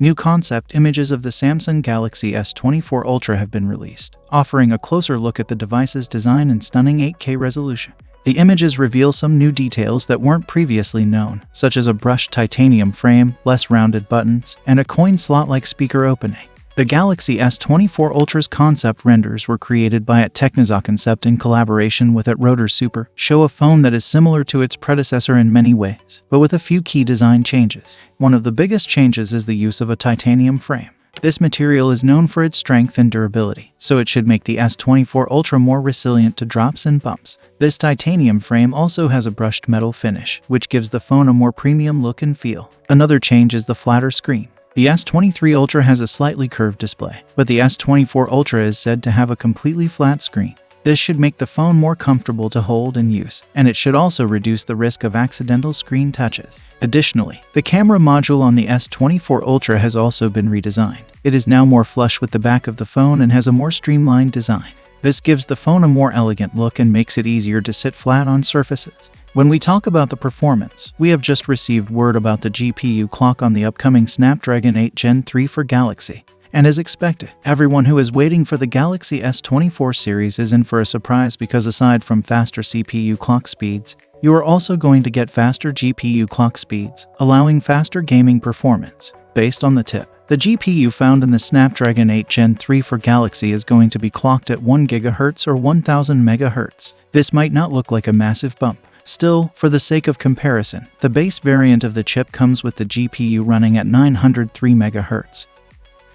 New concept images of the Samsung Galaxy S24 Ultra have been released, offering a closer look at the device's design and stunning 8K resolution. The images reveal some new details that weren't previously known, such as a brushed titanium frame, less rounded buttons, and a coin slot-like speaker opening. The Galaxy S24 Ultra's concept renders were created by Technizaconcept in collaboration with Rotor Super, show a phone that is similar to its predecessor in many ways, but with a few key design changes. One of the biggest changes is the use of a titanium frame. This material is known for its strength and durability, so it should make the S24 Ultra more resilient to drops and bumps. This titanium frame also has a brushed metal finish, which gives the phone a more premium look and feel. Another change is the flatter screen. The S23 Ultra has a slightly curved display, but the S24 Ultra is said to have a completely flat screen. This should make the phone more comfortable to hold and use, and it should also reduce the risk of accidental screen touches. Additionally, the camera module on the S24 Ultra has also been redesigned. It is now more flush with the back of the phone and has a more streamlined design. This gives the phone a more elegant look and makes it easier to sit flat on surfaces. When we talk about the performance, we have just received word about the GPU clock on the upcoming Snapdragon 8 Gen 3 for Galaxy. And as expected, everyone who is waiting for the Galaxy S24 series is in for a surprise because aside from faster CPU clock speeds, you are also going to get faster GPU clock speeds, allowing faster gaming performance. Based on the tip, the GPU found in the Snapdragon 8 Gen 3 for Galaxy is going to be clocked at 1 GHz or 1000 MHz. This might not look like a massive bump. Still, for the sake of comparison, the base variant of the chip comes with the GPU running at 903 MHz.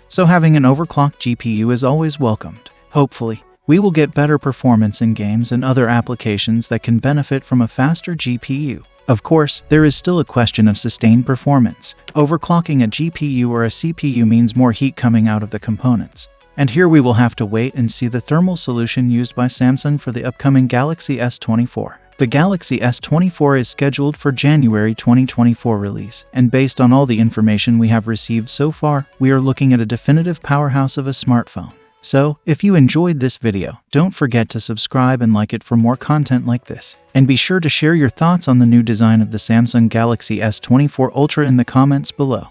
So having an overclocked GPU is always welcomed. Hopefully, we will get better performance in games and other applications that can benefit from a faster GPU. Of course, there is still a question of sustained performance. Overclocking a GPU or a CPU means more heat coming out of the components. And here we will have to wait and see the thermal solution used by Samsung for the upcoming Galaxy S24. The Galaxy S24 is scheduled for January 2024 release, and based on all the information we have received so far, we are looking at a definitive powerhouse of a smartphone. So, if you enjoyed this video, don't forget to subscribe and like it for more content like this. And be sure to share your thoughts on the new design of the Samsung Galaxy S24 Ultra in the comments below.